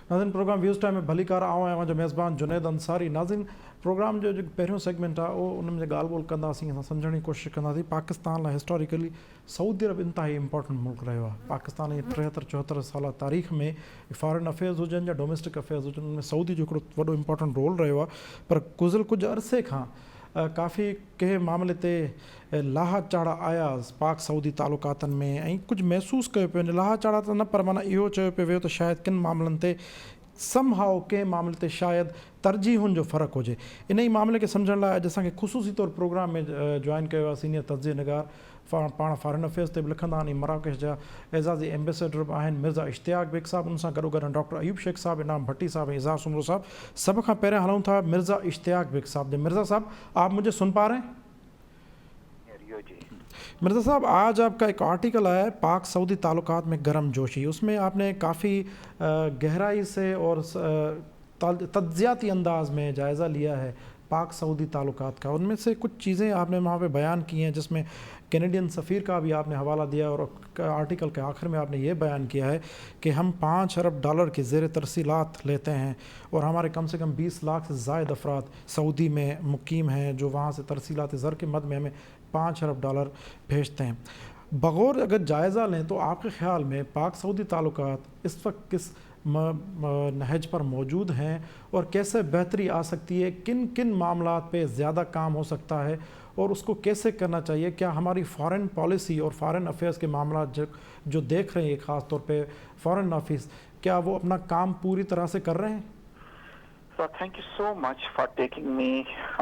नाज़रीन programme views time में भली कार आऊं आहियां जो मेज़बान जुनैद अंसारी। नाज़रीन प्रोग्राम जो पहिरियों सेगमेंट आहे उहो उन में ॻाल्हि ॿोल कंदासीं, असां सम्झण जी कोशिशि कंदासीं। पाकिस्तान लाइ हिस्टोरिकली सऊदी अरब इंतहाई इंपॉर्टेंट मुल्क रहियो आहे। पाकिस्तान जी 73-74 साल तारीख़ में फॉरेन अफेयर्स हुजनि या डोमेस्टिक अफेयर्स हुजनि, उनमें सऊदी जो हिकिड़ो वॾो इंपॉर्टेंट रोल रहियो आहे। पर गुज़िरियल कुझु अरसे खां काफ़ी कंहिं मामले ते लाहा चाढ़ा आया पाक सऊदी तालुकातनि में, ऐं कुझु महसूसु कयो पियो वञे। लाहा चाढ़ा त न, पर माना इहो चयो पियो वियो त शायदि किन मामलनि ते समहाउ कंहिं मामले ते शायदि तरजीहुनि जो फ़र्क़ु हुजे। इन ई मामले खे सम्झण लाइ अॼु असांखे ख़ुसूसी तौरु प्रोग्राम में जॉइन कयो आहे सीनियर तज़िये निगार, पाण फॉरेन अफेयर्स ते बि लिखंदा आहिनि, मराकश जा एज़ाज़ी एम्बेसडर बि आहिनि, मिर्ज़ा इश्तियाक बेग साहब। उन सां गॾोगॾु डॉक्टर अयूब शेख साहब, इनाम भट्टी साहब, एज़ाज़ उमरो साहब। सभ खां पहिरियां हलूं था मिर्ज़ा इश्तियाक बेग साहब। मिर्ज़ा साहब, आप मुझे सुन पा रहे हैं? मिर्ज़ा साहब, आज आपका एक आर्टिकल आया है पाक सऊदी ताल्लुकात में गर्म जोशी। उसमें आपने काफ़ी गहराई से और तज्ज़ियाती अंदाज में जायज़ा लिया है पाक सऊदी ताल्लुकात का। उनमें से कुछ चीज़ें आपने वहाँ पे बयान की हैं, जिसमें कैनेडियन सफ़ीर का भी आपने हवाला दिया, और आर्टिकल के आखिर में आपने ये बयान किया है कि हम $5 अरब के ज़ेर तरसीलात लेते हैं, और हमारे कम से कम 20 लाख से ज़ायद अफराद सऊदी में मुकीम हैं, जो वहाँ से तरसीलात ज़र के मद में हमें $5 अरब भेजते हैं। बगौर अगर जायज़ा लें तो आपके ख़्याल में पाक सऊदी ताल्लुकात इस वक्त किस नहज पर मौजूद हैं, और कैसे बेहतरी आ सकती है? किन किन मामलात पे ज़्यादा काम हो सकता है, और उसको कैसे करना चाहिए? क्या हमारी फ़ॉरेन पॉलिसी और फ़ॉरेन अफेयर्स के मामला जो देख रहे हैं, ख़ास तौर पे फ़ॉरेन ऑफिस, क्या वो अपना काम पूरी तरह से कर रहे हैं? So thank you so much for taking me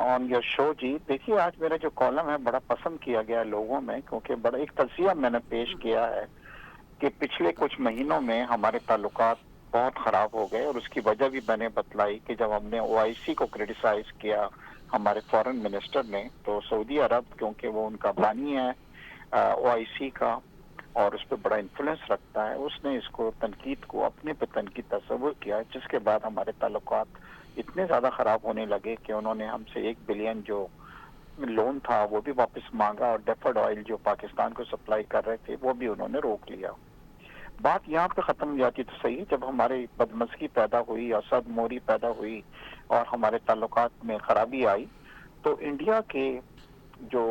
on your show जी। देखिए, आज मेरा जो कॉलम है बड़ा पसंद किया गया है लोगों में, क्योंकि बड़ा एक तज़िया मैंने पेश किया है कि पिछले कुछ महीनों में हमारे ताल्लुकात बहुत ख़राब हो गए, और उसकी वजह भी मैंने बतलाई कि जब हमने OIC को क्रिटिसाइज़ किया हमारे फॉरेन मिनिस्टर ने, तो सऊदी अरब, क्योंकि वो उनका बानी है OIC का और उस पर बड़ा इन्फ्लुएंस रखता है, उसने इसको तनकीद को अपने पे तनकीद तस्वुर किया, जिसके बाद हमारे ताल्लुकात इतने ज़्यादा ख़राब होने लगे कि उन्होंने हमसे $1 बिलियन जो लोन था वो भी वापस मांगा, और डेफर्ड ऑयल जो पाकिस्तान को सप्लाई कर रहे थे वो भी उन्होंने रोक लिया। बात यहाँ पे ख़त्म हो जाती तो सही। जब हमारी बदमज़गी पैदा हुई और सदमोरी पैदा हुई और हमारे ताल्लुकात में ख़राबी आई, तो इंडिया के जो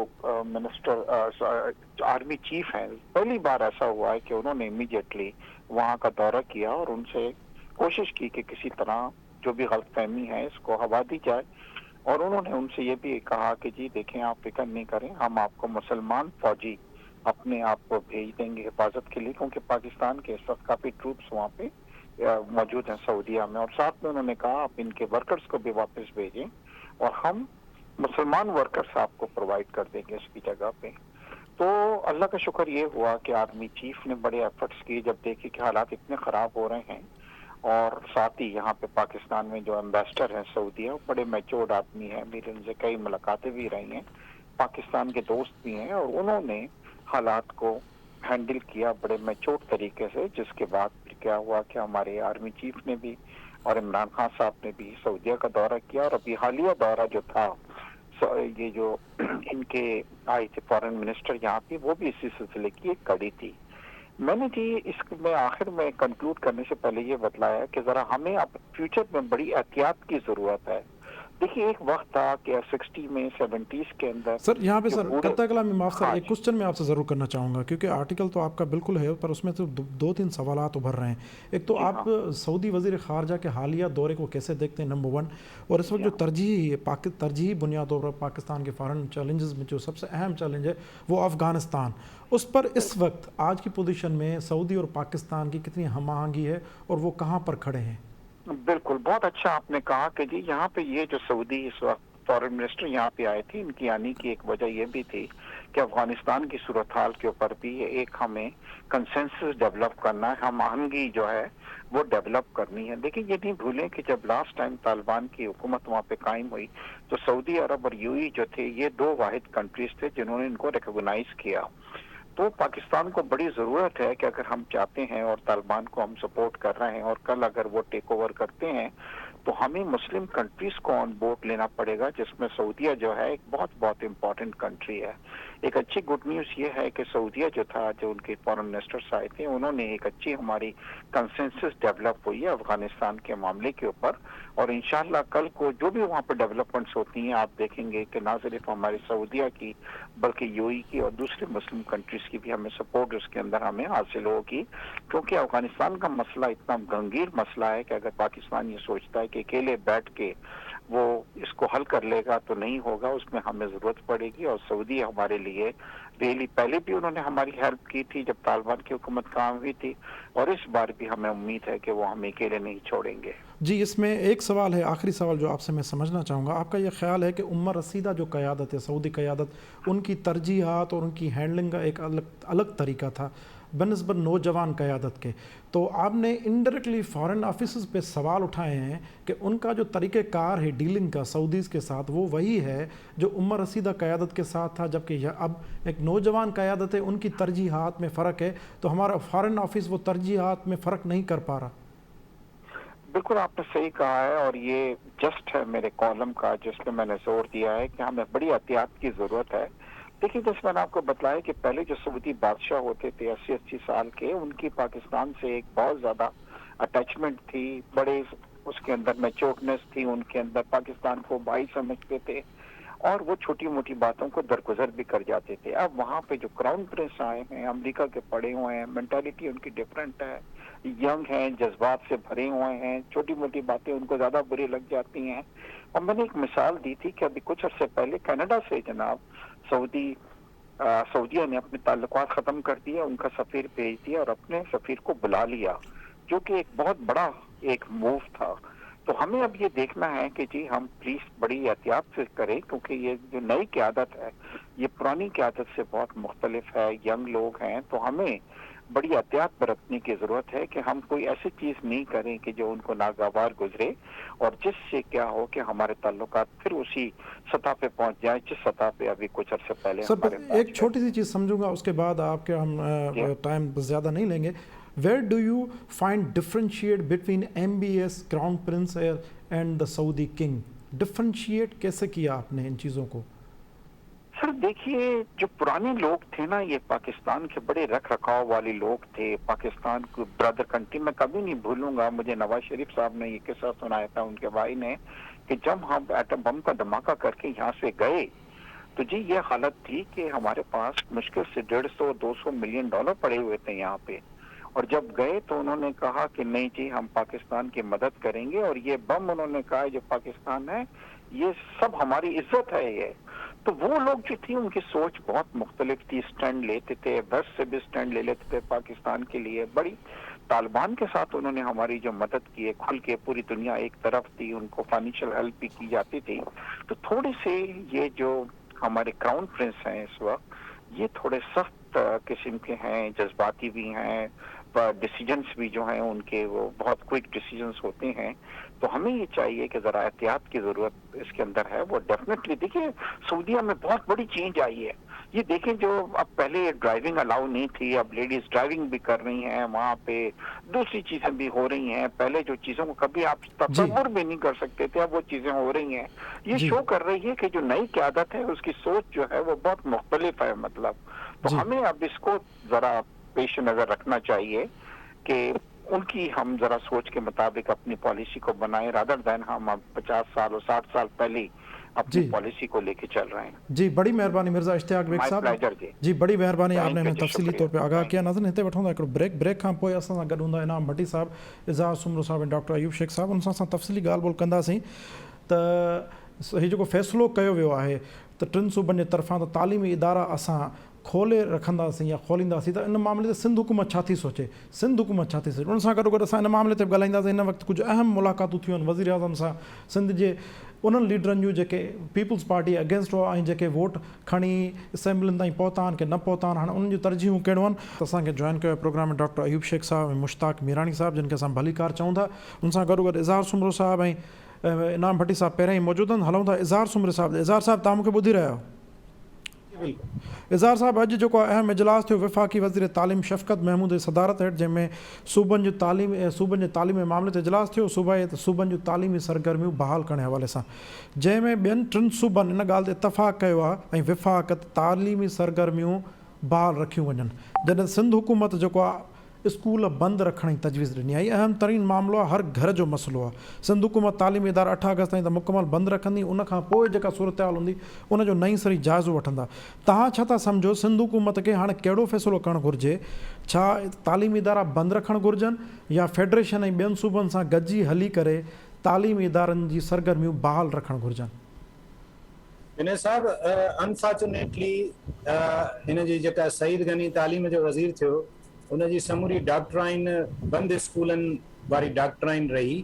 मिनिस्टर आर्मी चीफ हैं, पहली बार ऐसा हुआ है कि उन्होंने इमीडिएटली वहाँ का दौरा किया और उनसे कोशिश की कि किसी तरह जो भी गलतफहमी है इसको हवा दी जाए। और उन्होंने उनसे ये भी कहा कि जी देखें, आप फिक्र नहीं करें, हम आपको मुसलमान फौजी अपने आप को भेज देंगे हिफाजत के लिए, क्योंकि पाकिस्तान के इस वक्त काफ़ी ट्रूप्स वहाँ पे मौजूद हैं सऊदीया में। और साथ में उन्होंने कहा आप इनके वर्कर्स को भी वापस भेजें, और हम मुसलमान वर्कर्स आपको प्रोवाइड कर देंगे इसकी जगह पे। तो अल्लाह का शुक्र ये हुआ कि आर्मी चीफ ने बड़े एफर्ट्स किए जब देखे कि हालात इतने ख़राब हो रहे हैं। और साथ ही यहाँ पे पाकिस्तान में जो एम्बेसडर हैं सऊदीया, बड़े मैच्योर्ड आदमी हैं, मेरे उनसे कई मुलाकातें भी रही हैं, पाकिस्तान के दोस्त भी हैं, और उन्होंने हालात को हैंडल किया बड़े मैच्योर्ड तरीके से। जिसके बाद फिर क्या हुआ कि हमारे आर्मी चीफ ने भी और इमरान खान साहब ने भी सऊदीया का दौरा किया, और अभी हालिया दौरा जो था, ये जो इनके आए थे फॉरेन मिनिस्टर यहाँ पे, वो भी इसी सिलसिले की एक कड़ी थी। मैंने जी इसमें आखिर में कंक्लूड करने से पहले ये बतलाया कि ज़रा हमें अब फ्यूचर में बड़ी एहतियात की ज़रूरत है। देखिए, एक वक्त था कि 60 में 70s के अंदर सर यहाँ पे सर कत्ता कलाम में माफ़ सर, हाँ एक क्वेश्चन मैं आपसे ज़रूर करना चाहूँगा, क्योंकि आर्टिकल तो आपका बिल्कुल है, पर उसमें तो 2-3 सवालात उभर रहे हैं। एक तो आप सऊदी वज़ीर ख़ारजा के हालिया दौरे को कैसे देखते हैं, नंबर 1, और इस वक्त जो तरजीही बुनियादों पर पाकिस्तान के फॉरेन चैलेंजेस में जो सबसे अहम चैलेंज है वो अफ़गानिस्तान, उस पर इस वक्त आज की पोजीशन में सऊदी और पाकिस्तान की कितनी हम आहंगी है, और वो कहाँ पर खड़े हैं? बिल्कुल, बहुत अच्छा आपने कहा कि जी यहाँ पे ये जो सऊदी इस वक्त फॉरेन मिनिस्टर यहाँ पे आए थे, इनकी आने की एक वजह ये भी थी कि अफगानिस्तान की सूरत हाल के ऊपर भी एक हमें कंसेंसस डेवलप करना है, हम आहंगी जो है वो डेवलप करनी है। देखिए, ये नहीं भूलें कि जब लास्ट टाइम तालिबान की हुकूमत वहाँ पे कायम हुई तो सऊदी अरब और UAE जो थे, ये 2 वाहिद कंट्रीज थे जिन्होंने इनको रिकॉग्नाइज किया। तो पाकिस्तान को बड़ी ज़रूरत है कि अगर हम चाहते हैं और तालिबान को हम सपोर्ट कर रहे हैं, और कल अगर वो टेक ओवर करते हैं तो हमें मुस्लिम कंट्रीज को ऑन बोर्ड लेना पड़ेगा, जिसमें सऊदीया जो है एक बहुत बहुत इम्पोर्टेंट कंट्री है। एक अच्छी गुड न्यूज़ ये है कि सऊदीया जो था, जो उनके फॉरेन मिनिस्टर्स आए थे, उन्होंने एक अच्छी हमारी कंसेंसस डेवलप हुई है अफगानिस्तान के मामले के ऊपर, और इंशाल्लाह कल को जो भी वहाँ पर डेवलपमेंट्स होती हैं आप देखेंगे कि ना सिर्फ हमारी सऊदीया की बल्कि यूएई की और दूसरी मुस्लिम कंट्रीज की भी हमें सपोर्ट उसके अंदर हमें हासिल होगी, क्योंकि अफगानिस्तान का मसला इतना गंभीर मसला है कि अगर पाकिस्तान ये सोचता है कि अकेले बैठ के वो इसको हल कर लेगा तो नहीं होगा, उसमें हमें जरूरत पड़ेगी। और सऊदी हमारे लिए रियली पहले भी उन्होंने हमारी हेल्प की थी जब तालिबान की हुकूमत काम हुई थी, और इस बार भी हमें उम्मीद है कि वो हमें अकेले नहीं छोड़ेंगे। जी, इसमें एक सवाल है, आखिरी सवाल जो आपसे मैं समझना चाहूँगा, आपका ये ख्याल है कि उम्र रसीदा जो क़यादत है, सऊदी क़यादत, उनकी तरजीहात और उनकी हैंडलिंग का एक अलग तरीका था बनिस्बत नौजवान क़यादत के, तो आपने इनडायरेक्टली फॉरेन ऑफिसर्स पे सवाल उठाए हैं कि उनका जो तरीक़ेकार है डीलिंग का सऊदीज़ के साथ वो वही है जो उम्र रसीदा क़यादत के साथ था, जबकि अब एक नौजवान क़यादत है, उनकी तरजीहात में फ़र्क है, तो हमारा फॉरेन ऑफिस वो तरजीहात में फ़र्क नहीं कर पा रहा। बिल्कुल आपने सही कहा है, और ये जस्ट है मेरे कॉलम का जिसमें मैंने जोर दिया है कि हमें बड़ी एहतियात की जरूरत है। देखिए, जैसे मैंने आपको बताया कि पहले जो सऊदी बादशाह होते थे 80-80 साल के, उनकी पाकिस्तान से एक बहुत ज्यादा अटैचमेंट थी, बड़े उसके अंदर मैच्योर्डनेस थी, उनके अंदर पाकिस्तान को भाई समझते थे और वो छोटी मोटी बातों को दरगुजर भी कर जाते थे। अब वहाँ पे जो क्राउन प्रिंस आए हैं, अमेरिका के पड़े हुए हैं, मेंटालिटी उनकी डिफरेंट है, यंग हैं, जज्बात से भरे हुए हैं, छोटी मोटी बातें उनको ज्यादा बुरी लग जाती हैं। और मैंने एक मिसाल दी थी कि अभी कुछ अर्से पहले कनाडा से जनाब सऊदीया ने अपने ताल्लुकात खत्म कर दिए, उनका सफीर भेज दिया और अपने सफीर को बुला लिया, जो कि एक बहुत बड़ा एक मूव था। तो हमें अब ये देखना है कि जी हम प्लीज बड़ी एहतियात से करें, क्योंकि ये जो नई क़यादत है ये पुरानी क़यादत से बहुत मुख्तलिफ है, यंग लोग हैं, तो हमें बड़ी एहतियात बरतने की जरूरत है कि हम कोई ऐसी चीज नहीं करें कि जो उनको नागवार गुजरे और जिससे क्या हो कि हमारे ताल्लुकात फिर उसी सतह पे पहुंच जाए जिस सतह पे अभी कुछ अर्से पहले सर एक छोटी सी चीज़ समझूंगा, उसके बाद आपके हम टाइम ज़्यादा नहीं लेंगे। Where do you find differentiate between MBS Crown Prince and the Saudi King? Differentiate कैसे किया आपने इन चीज़ों को? सर देखिए, जो पुराने लोग थे ना, ये पाकिस्तान के बड़े रख रखाव वाले लोग थे, पाकिस्तान को ब्रदर कंट्री। मैं कभी नहीं भूलूंगा, मुझे नवाज शरीफ साहब ने ये किस्सा सुनाया था उनके भाई ने कि जब हम एटम बम का धमाका करके यहाँ से गए तो जी ये हालत थी कि हमारे पास मुश्किल से 150-200 मिलियन डॉलर पड़े हुए थे यहाँ पे, और जब गए तो उन्होंने कहा कि नहीं जी हम पाकिस्तान की मदद करेंगे, और ये बम उन्होंने कहा जो पाकिस्तान है ये सब हमारी इज्जत है ये। तो वो लोग जो थी उनकी सोच बहुत मुख्तलिफ थी, स्टैंड लेते थे, वेस्ट से भी स्टैंड ले लेते थे पाकिस्तान के लिए। बड़ी तालिबान के साथ उन्होंने हमारी जो मदद की है खुल के, पूरी दुनिया एक तरफ थी, उनको फाइनेंशियल हेल्प भी की जाती थी। तो थोड़े से ये जो हमारे क्राउन प्रिंस हैं इस वक्त ये थोड़े सख्त किस्म के हैं, जज्बाती भी हैं, डिसीजंस भी जो हैं उनके वो बहुत क्विक डिसीजंस होते हैं। तो हमें ये चाहिए कि जरा एहतियात की जरूरत इसके अंदर है। वो डेफिनेटली देखिए सऊदीया में बहुत बड़ी चेंज आई है। ये देखें, जो अब पहले ड्राइविंग अलाउ नहीं थी, अब लेडीज ड्राइविंग भी कर रही हैं वहाँ पे, दूसरी चीजें भी हो रही हैं। पहले जो चीजों को कभी आप तस्वुर भी नहीं कर सकते थे, अब वो चीजें हो रही हैं। ये शो कर रही है कि जो नई क़यादत है उसकी सोच जो है वो बहुत मुख्तलिफ है, मतलब। तो हमें अब इसको जरा पेश नजर रखना चाहिए कि उनकी हम जरा सोच के मुताबिक अपनी पॉलिसी को बनाएं, रादर देन हम अब 50 साल और 60 साल पहले अपनी पॉलिसी को लेके चल रहे हैं। जी बड़ी मेहरबानी मिर्जा इश्तियाक बेग साहब, जी बड़ी मेहरबानी, आपने हमें तफसीली तौर पे आगाह किया। नाज़रीन हिते वठूं था हिकिड़ो ब्रेक खां पोइ असां सां गॾु हूंदा इनाम भट्टी साहब, इज़हार सुमरो साहब ऐं डॉक्टर अयूब शेख साहब। उन सां असां तफ़सीली ॻाल्हि ॿोल कंदासीं त हीउ जेको फ़ैसिलो कयो वियो आहे त टिनि सूबनि जे तरफ़ां त तालीमी इदारा असां खोले रखंदासीं या खोलींदासीं, त इन मामले ते सिंध हुकूमत छा थी सोचे, सिंध हुकूमत छा थी सोचे। उन सां गॾोगॾु असां इन मामले ते बि ॻाल्हाईंदासीं। हिन वक़्तु कुझु अहम मुलाक़ातूं थियूं आहिनि वज़ीर आज़म सां, सिंध जे उन्हनि लीडरनि जूं जेके पीपल्स पार्टी अगेंस्ट हुआ ऐं जेके वोट खणी असेंबलियुनि ताईं पहुता आहिनि की न पहुता आहिनि, हाणे उन्हनि जूं तरजीहूं कहिड़ियूं आहिनि। त असांखे जॉइन कयो प्रोग्राम में डॉक्टर अयूब शेख साहब ऐं मुश्ताक मीरानी साहब, जिन खे असां भलीकार चऊं था। उन सां गॾोगॾु इज़हार सुमरो साहब ऐं इनाम भट्टी साहब पहिरियों ई मौजूदु आहिनि। हलूं था इज़हार सुमरे साहब। इज़हार साहब, तव्हां मूंखे ॿुधी रहिया आहियो? बिल्कुलु। इज़हार साहब, अॼु जेको अहम इजलास थियो वफ़ाक़ी वज़ीर तालीम शफ़क़त महमूद जी सदारत हेठि, जंहिंमें सूबनि जे तालीमी मामले ते इजलास थियो, सूबनि जूं तालीमी सरगर्मियूं बहाल करण जे हवाले सां, जंहिंमें ॿियनि 3 सूबनि इन ॻाल्हि ते इतफ़ाक़ कयो आहे ऐं विफ़ाक़त तालीमी सरगर्मियूं बहाल रखियूं वञनि, जॾहिं सिंध हुकूमत जेको आहे स्कूल बंदि रखण जी तजवीज़ ॾिनी आहे। अहम तरीन मामिलो आहे, हर घर जो मसइलो आहे। सिंध हुकूमत तालीमी इदारा 8 अगस्त ताईं त मुकमल बंदि रखंदी, उन खां पोइ जेका सूरत हाल हूंदी उनजो नई सरी जाइज़ो वठंदा। तव्हां छा था सम्झो, सिंध हुकूमत खे हाणे कहिड़ो फ़ैसिलो करणु घुरिजे? छा तालीमी इदारा बंदि रखणु घुरिजनि या फेडरेशन ऐं ॿियनि सूबनि सां गॾिजी हली करे तालीमी इदारनि जी सरगर्मियूं बहाल रखणु घुरिजनि? विनय साहब, अनफॉर्चुनेटली हिन जी जेका सईद गनी तालीम जो वज़ीर थियो, उनजी समूरी डॉक्ट्राइन बंदि स्कूलनि वारी डॉक्ट्राइन रही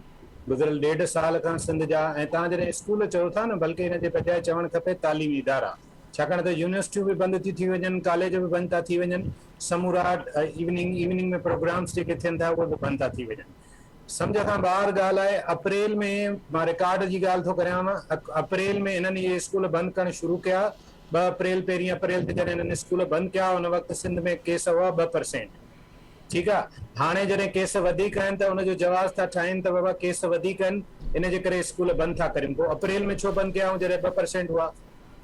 गुज़िरियल 1.5 साल खां सिंध जा। ऐं तव्हां जॾहिं स्कूल चओ था न, बल्कि हिन जे बजाए चवणु खपे तालीमी इदारा, छाकाणि त यूनिवर्सिटियूं बि बंदि थी वञनि, कॉलेज बि बंदि था थी वञनि, समूरा इवनिंग में प्रोग्राम्स जेके थियनि था उहे बि बंदि था थी वञनि। सम्झ खां ॿाहिरि ॻाल्हि आहे, अप्रैल में, मां रिकॉर्ड जी ॻाल्हि थो करियां, अप्रैल में हिननि इहे स्कूल बंदि करणु शुरू कया। 2 अप्रैल, 1 अप्रैल ते जॾहिं हिननि स्कूल बंदि कया, उन वक़्तु सिंध में केस हुआ 2%। ठीकु आहे, हाणे जॾहिं केस वधीक आहिनि त उनजो जवाज़ था ठाहिनि त बाबा केस वधीक आहिनि, इन जे करे स्कूल बंदि था करियूं। पोइ अप्रैल में छो बंदि कया जॾहिं 2% हुआ?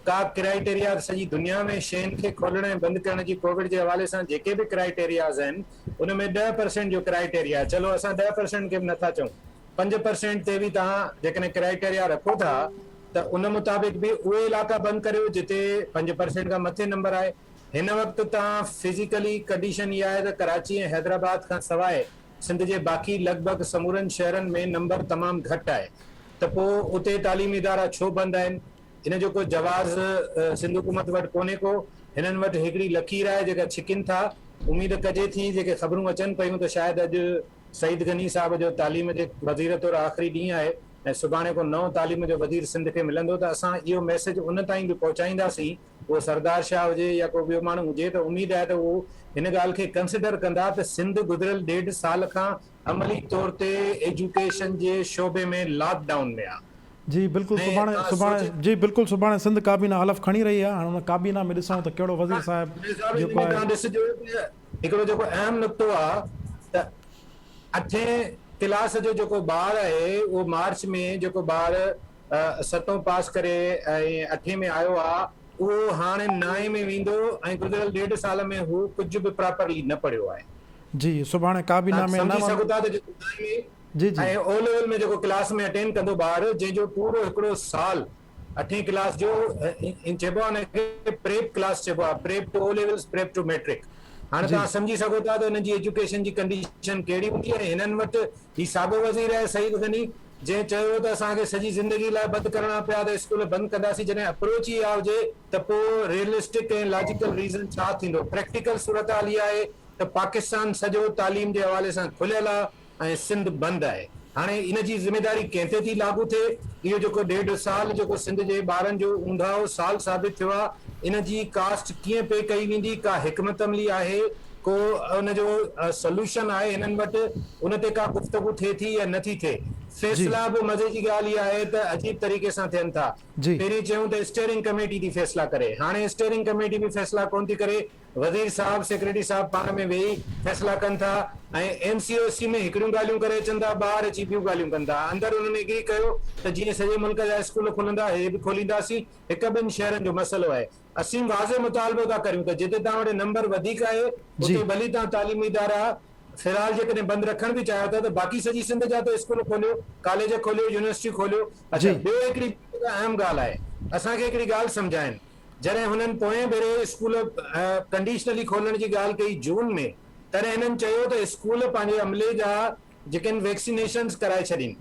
का क्राइटेरिया सॼी दुनिया में शयुनि खे खोलण ऐं बंदि करण जी कोविड जे हवाले सां जेके बि क्राइटेरियाज़ आहिनि, उन में 10% जो क्राइटेरिया आहे। चलो असां 10% खे बि नथा चऊं, 5% ते बि तव्हां जेकॾहिं क्राइटेरिया रखो था त उन मुताबिक़ बि उहे इलाइक़ा बंदि करियो जिते 5% खां मथे नंबर आहे। हिन वक़्तु तव्हां फिज़िकली कंडीशन इहा आहे त कराची ऐं हैदराबाद खां सवाइ सिंध जे बाक़ी लॻभॻि समूरनि शहरनि में नंबर तमामु घटि आहे, त पोइ उते तालीमी इदारा छो बंदि आहिनि? इन जो को जवाज़ सिंध हुकूमत वटि कोन्हे को। हिननि वटि हिकिड़ी लकीर आहे जेका छिकिन था। उमेद कजे थी, जेके ख़बरूं अचनि पियूं त शायदि अॼु सईद गनी साहब जो तालीम जे वज़ीर तौरु आख़िरी ॾींहुं आहे ऐं सुभाणे को नओं तालीम जो वज़ीर सिंध खे मिलंदो, त असां इहो मैसेज उन ताईं बि पहुचाईंदासीं, उहो सरदार शाह हुजे या को ॿियो माण्हू हुजे, त उमेद आहे त उहो हिन ॻाल्हि खे कंसिडर कंदा त सिंध गुज़िरियल 1.5 साल खां अमली तौर ते एजुकेशन जे शोबे में लॉकडाउन में आहे। जी बिल्कुलु, सुभाणे सिंध काबीना हलफ़ खणी रही आहे। हाणे हुन काबीना में ॾिसूं त कहिड़ो वज़ीर साहिबु जेको आहे। ॾिसिजो, हिकिड़ो जेको अहम नुक़्तो आहे त 8 क्लास जो जेको ॿारु आहे, उहो मार्च में जेको ॿारु 7 पास करे ऐं 8 में आयो आहे, उहो हाणे 9 में वेंदो ऐं गुज़िरियल 1.5 साल में हू कुझु बि प्रॉपरली न पढ़ियो आहे। जी, सुभाणे काबीना में सम्झी सघो था त जेको 9 में जी जी ऐं ओ लेवल में जेको क्लास में अटेंड कंदो ॿारु, जंहिंजो पूरो हिकिड़ो साल 8वीं क्लास जो चइबो आहे हुनखे प्रेप क्लास चइबो आहे, prep to O levels, prep to matric. हाणे तव्हां सम्झी सघो था त हुननि जी एजुकेशन जी कंडीशन कहिड़ी हूंदी आहे। हिननि वटि ही साॻियो वज़ीर आहे सईद गनी, जंहिं चयो त असांखे सॼी ज़िंदगी लाइ बंदि करणा पिया त स्कूल बंदि कंदासीं। जॾहिं अप्रोच ई इहा हुजे त पोइ रियलिस्टिक ऐं लॉजिकल रीज़न छा थींदो? प्रैक्टिकल सूरत हाल इहा आहे त पाकिस्तान सॼो तालीम जे हवाले सां खुलियल आहे ऐं सिंध बंदि आहे। हाणे इन जी ज़िमेदारी कंहिं ते थी लागू थिए? इहो जेको 1.5 साल जेको सिंध जे ॿारनि जो ऊंधाओ साल साबित थियो आहे, इन जी कास्ट कीअं पे कई वेंदी? का हिकमत अमली आहे? को उनजो सोल्यूशन आहे हिननि वटि? उन ते का गुफ़्तगू थिए थी या नथी थिए? फैसला बि मज़े जी ॻाल्हि इहा आहे त अजीब तरीक़े सां थियनि था। पहिरीं चयूं त स्टीयरिंग कमेटी थी फैसला करे, हाणे स्टीयरिंग कमेटी बि फैसला कोन थी करे। वज़ीर साहब, सेक्रेटरी साहब पाण में वेही फैसला कनि था ऐं MCOC में हिकिड़ियूं ॻाल्हियूं करे अचनि था, ॿाहिरि अची ॿियूं ॻाल्हियूं कनि था। अंदरि उन्हनि एग्री कयो त जीअं सॼे मुल्क जा स्कूल खुलंदा, हे बि खोलींदासीं। 1-2 शहरनि जो मसइलो आहे। असीं वाज़े मुतालबो था करियूं त जिते तव्हां वटि नंबर वधीक आहे उते भली तव्हां तालीमी इदारा फ़िलहाल जेकॾहिं बंदि रखण बि चाहियो था त बाक़ी सॼी सिंध जा त स्कूल खोलियो, कॉलेज खोलियो, यूनिवर्सिटी खोलियो। अच्छा, ॿियो हिकिड़ी अहम ॻाल्हि आहे, असांखे हिकिड़ी ॻाल्हि सम्झाइनि। जॾहिं हुननि पोएं भेरे स्कूल कंडीशनली खोलण जी ॻाल्हि कई जून में, तॾहिं हिननि चयो त स्कूल पंहिंजे अमले जा जेके वैक्सीनेशन कराए छॾीनि।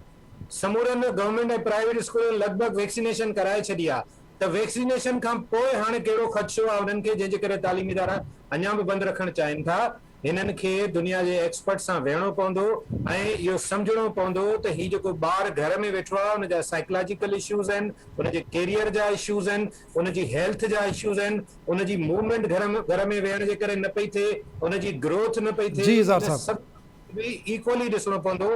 समूरनि गवर्नमेंट ऐं प्राइवेट स्कूलनि लॻभॻि वैक्सीनेशन कराए छॾी आहे। त वैक्सीनेशन खां पोइ हाणे कहिड़ो ख़दशो आहे उन्हनि खे, जंहिंजे करे तालीमी इदारा अञा बि बंदि रखणु चाहिनि था? हिननि खे दुनिया जे एक्सपर्ट सां वेहणो पवंदो ऐं इहो सम्झणो पवंदो त हीउ जेको ॿारु घर में वेठो आहे, हुनजा साइकोलॉजिकल इश्यूज़ आहिनि, हुनजे कैरियर जा इश्यूज़ आहिनि, हुनजी हेल्थ जा इश्यूज़ आहिनि, हुनजी मूवमेंट घर में वेहण जे करे न पई थिए, हुनजी ग्रोथ न पई थिए। इक्वली ॾिसणो पवंदो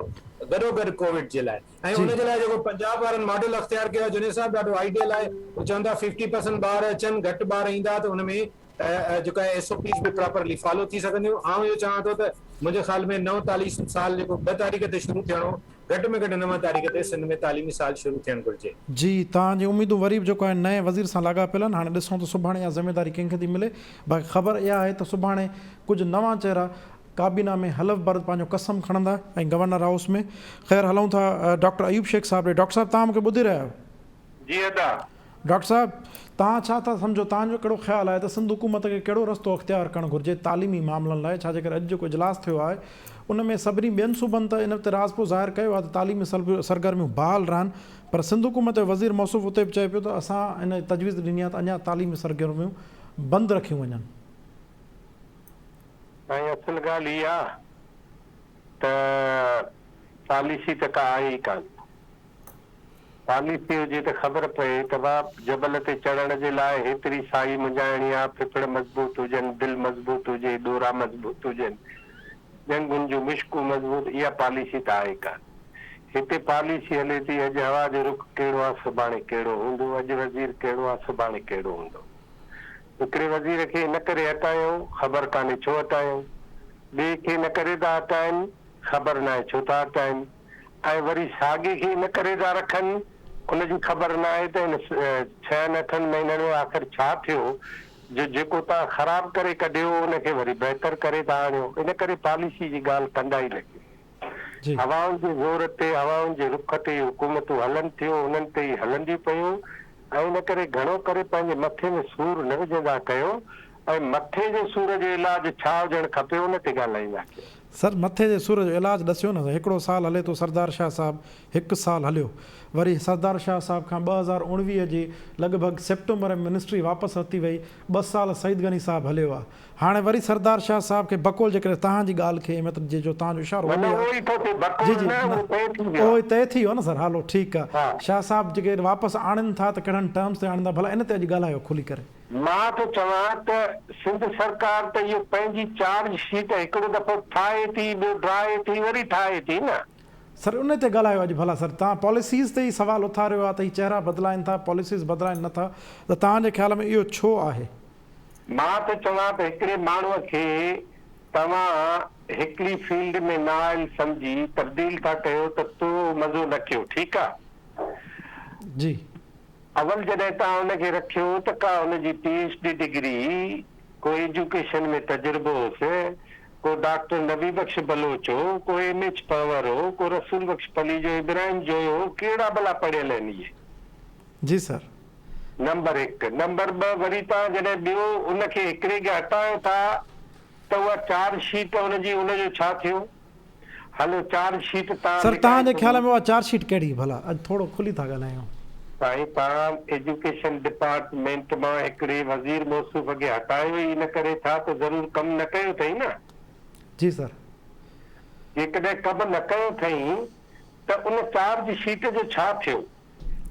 गॾोगॾु कोविड जे लाइ। ऐं उन जे लाइ जेको पंजाब वारनि मॉडल अख़्तियार कयो आहे जुनेद साहब ॾाढो आइडियल आहे। उहे चवंदा 50% ॿार अचनि, घटि ॿार ईंदा त उन में जेका SOPs बि प्रॉपरली फॉलो थी सघंदियूं। आउं इहो चवां थो त मुंहिंजे ख़्याल में नओं तालीमी साल जेको 2 तारीख़ ते शुरू थियणो, घटि में घटि 9 तारीख़ ते सिंध में तालीमी साल शुरू थियणु घुरिजे। जी, तव्हांजी उम्मीदूं वरी बि जेको आहे नए वज़ीर सां लाॻापियल आहिनि। हाणे ॾिसूं त सुभाणे इहा ज़िमेदारी कंहिंखे थी मिले। बाक़ी ख़बर इहा आहे त सुभाणे कुझु नवां चेहरा काबीना में हलफ़ बर्द पंहिंजो कसम खणंदा ऐं गवर्नर हाउस में। ख़ैर हलूं था डॉक्टर अयूब शेख साहब ॾे। डॉक्टर साहब तव्हां मूंखे ॿुधी रहिया आहियो? जी अदा। डॉक्टर साहब तव्हां छा था सम्झो, तव्हांजो कहिड़ो ख़्यालु आहे त सिंध हुकूमत खे कहिड़ो रस्तो अख़्तियार करणु घुरिजे तालीमी मामलनि लाइ? छा जे करे अॼु जेको इजलास थियो आहे उन में सभिनी ॿियनि सूबनि त इन ते राज़पो ज़ाहिर कयो आहे त तालीमी सरगर्मियूं बहाल रहनि, पर सिंध हुकूमत जो वज़ीर मौसूफ़ उते बि चए पियो त असां इन तजवीज़ ॾिनी आहे त अञा तालीमी सरगर्मियूं बंदि रखियूं वञनि। ऐं असुल ॻाल्हि इहा आहे त पॉलिसी त का आहे ई कान। पॉलिसी हुजे त ख़बर पए त जबल ते चढ़ण जे लाइ हेतिरी साई मुंझाइणी आहे, फिफड़ मज़बूत हुजनि, दिलि मज़बूत हुजे, डोरा मज़बूत हुजनि, जंगुनि जूं मुश्कूं मज़बूत, इहा पॉलिसी त आहे कान। हिते पॉलिसी हले थी अॼु हवा जो रुख कहिड़ो आहे सुभाणे कहिड़ो हूंदो, अॼु वज़ीर कहिड़ो आहे सुभाणे कहिड़ो हूंदो। हिकिड़े वज़ीर खे इन करे हटायूं ख़बर कान्हे छो हटायूं, ॿिए खे इन करे था हटाइनि ख़बर न आहे छो था हटाइनि, ऐं वरी साॻे खे इन करे था रखनि उनजी ख़बर न आहे त हिन 6-8 महीननि में आख़िर छा थियो जो जेको तव्हां ख़राब करे कढियो उनखे वरी बहितर करे था आणियो। इन करे पॉलिसी जी ॻाल्हि कंदा ई लॻी। हवाउनि जे ज़ोर ते, हवाउनि जे रुख ते हुकूमतूं हलनि थियूं, उन्हनि ते ई हलंदियूं पियूं, ऐं इन करे घणो करे पंहिंजे मथे में सूर न विझंदा कयो, ऐं मथे जे सूर जो इलाज छा हुजणु खपे उन ते ॻाल्हाईंदा कयो। सर मथे जे सूर जो इलाजु ॾसियो न, हिकिड़ो साल हले थो सरदार शाह साहब, 1 साल हलियो, वरी सरदार शाह साहब खां 2019 जी लॻभॻि सेप्टेंबर में मिनिस्ट्री वापसि अची वई, 2 साल सईद गनी साहब हलियो आहे, हाणे वरी सरदार शाह साहब खे बकोल जे करे तव्हांजी ॻाल्हि खे मतिलबु जो तव्हांजो इशारो जी जी उहो ई तइ थी वियो न सर। हलो ठीकु आहे, शाह साहब जेके वापसि आणनि था त कहिड़नि टर्म्स ते आणींदा, भला इन ते अॼु ॻाल्हायो खुली करे। मां त चवां त सिंध सरकार त इहो पंहिंजी चार्ज शीट हिकिड़ो दफ़ो ठाहे थी, ॿियो ड्राए थी, वरी ठाहे थी न सर। उन ते ॻाल्हायो अॼु भला सर, तव्हां पॉलिसीज़ ते ई सवाल उथारियो आहे त हीअ चेहरा बदिलाइनि था, पॉलिसीज़ बदिलाइनि नथा, त तव्हांजे ख़्याल में इहो छो आहे? मां त चवां त हिकिड़े माण्हूअ खे तव्हां हिकिड़ी फील्ड में न आयल सम्झी तब्दील था कयो त तो मज़ो न कयो, ठीकु आहे जी। अवल जॾहिं तव्हां हुनखे रखियो त का हुनजी PhD डिग्री, को एजुकेशन में तजुर्बो हुयुसि, को डॉक्टर नबी बख्श बलोच हो, को MH पंवर हो, को रसूल बख्श पली जो इब्राहिम जो हो, कहिड़ा भला पढ़ियल आहिनि इहे? जी सर। नंबर 1। नंबर 2, वरी तव्हां जॾहिं ॿियो उनखे हिकिड़े खे हटायो था त उहा चार्ज शीट हुनजी, उनजो छा थियो? हलो चार्ज शीट तव्हां सर तव्हांजे ख़्याल में उहा चार्ज शीट कहिड़ी भला? अॼु थोरो खुली था ॻाल्हायूं। साईं तव्हां एजुकेशन डिपार्टमेंट मां हिकिड़े वज़ीर मौसूफ़ खे हटायो ई इन करे था त ज़रूर कमु न कयो अथई न। जी सर। जेकॾहिं कमु न कयो अथई त उन चार्ज शीट जो छा थियो?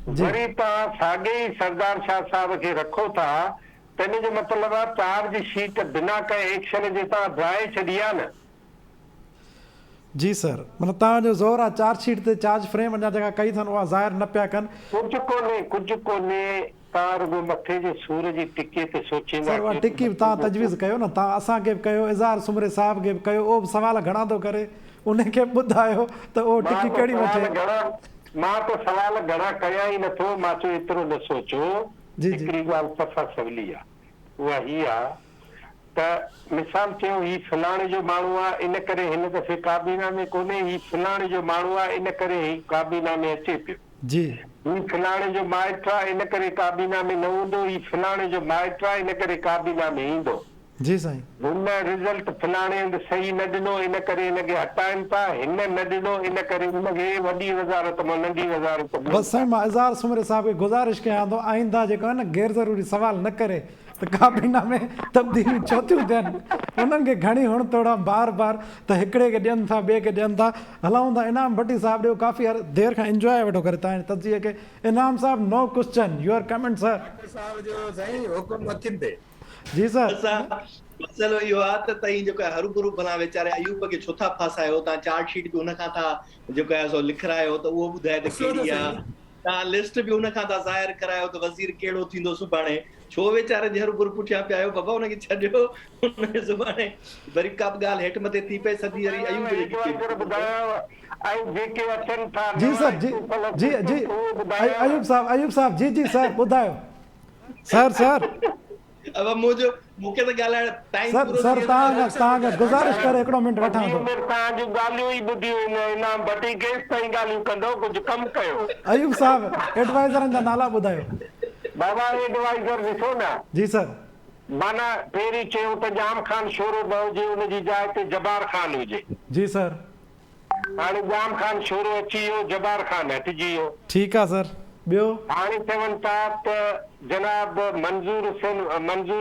वरी तव्हां साॻे ई सरदार शाह साहब खे रखो था त इन जो मतिलबु आहे चार्ज शीट बिना कंहिं एक्शन जे तव्हां ड्राए छॾी आहे न। जी सर, मतिलबु तव्हांजो ज़ोर आहे चार्ज शीट ते चार्ज फ्रेम अञा जेका कई अथनि उहा ज़ाहिर न पिया कनि। कुझु कोन्हे, तव्हां रुॻो मथे जे सूर जी टिके ते सोचींदा। सर उहा टिकी तव्हां तजवीज़ कयो न, तव्हां असांखे बि कयो, इज़हार सुमरे साहब खे बि कयो, उहो बि सवाल घणा थो करे, उनखे बि ॿुधायो त उहो टिकी कहिड़ी वठे। मां त सवाल घणा कया ई नथो, मां चयो एतिरो न सोचो। हिकिड़ी ॻाल्हि सफ़ा सवली आहे, उहा हीअ आहे त मिसाल चयो ही फलाणे जो माण्हू आहे इन करे हिन दफ़े काबीना में कोन्हे, ही फलाणे जो माण्हू आहे इन करे ही काबीना में अचे पियो जी, ही फलाणे जो माइट आहे इन करे काबीना में न हूंदो, ही फलाणे जो माइट आहे इन करे काबीना में ईंदो। जी साईं। हिन रिज़ल्ट फलाणे हंधि सही न ॾिनो इन करे हिनखे हटाइनि था, हिन न ॾिनो इन करे हिनखे वॾी वज़ारत मां नंढी वज़ारत। बसि साईं मां इज़हार सुमरे साहब खे गुज़ारिश कयां थो आईंदा जेको आहे न गैर ज़रूरी सवाल न करे त काबीना में तब्दीलियूं छो थियूं थियनि, उन्हनि खे घणी हुण तोड़ा बार बार त हिकिड़े खे ॾियनि था ॿिए खे ॾियनि था। हलाऊं था इनाम भट्टी साहब ॾियो, काफ़ी देरि खां इंजॉय वेठो करे तव्हांजे तज़िये खे। इनाम साहब नो क्वेश्चन, योर कमेंट सर। साहब जो साईं हुकुम अखियुनि ते। जी सर। मसइलो इहो आहे त तव्हीं जेको आहे हरू भला वीचारे अयूब खे छो था फासायो, तव्हां चार्ट शीट बि हुन खां था जेको आहे सो लिखायो त उहो ॿुधाए त कहिड़ी आहे, तव्हां लिस्ट बि हुन खां था ज़ाहिर करायो त वज़ीर कहिड़ो थींदो सुभाणे, छो वीचारे जे हरू पुठियां पिया आहियो बाबा, हुनखे छॾियो, हुन सुभाणे वरी का बि ॻाल्हि हेठि मथे थी पए सॼी वरी अयूब जी सर जी जी अयूब साहब जी सर ॿुधायो सर अब मूंखे त ॻाल्हाइण टाइम सर पूरो सर तव्हांखे गुज़ारिश करे हिकिड़ो मिंट वठां थो। तव्हांजूं ॻाल्हियूं ई ॿुधियूं इनाम भट्टी केसि ताईं ॻाल्हियूं कंदो, कुझु कमु कयो। अयूब साहब एडवाइज़रनि जा नाला ॿुधायो। बाबा एडवाइज़र ॾिसो न जी सर, माना पहिरीं चयो त जाम ख़ान शोरो न हुजे, हुनजी जाइ ते जबार ख़ान हुजे। जी सर, हाणे जाम ख़ान शोरो अची वियो, जबार ख़ान हटिजी वियो। ठीकु आहे सर, ॿियो हाणे चवनि था त जनाब मंज़ूर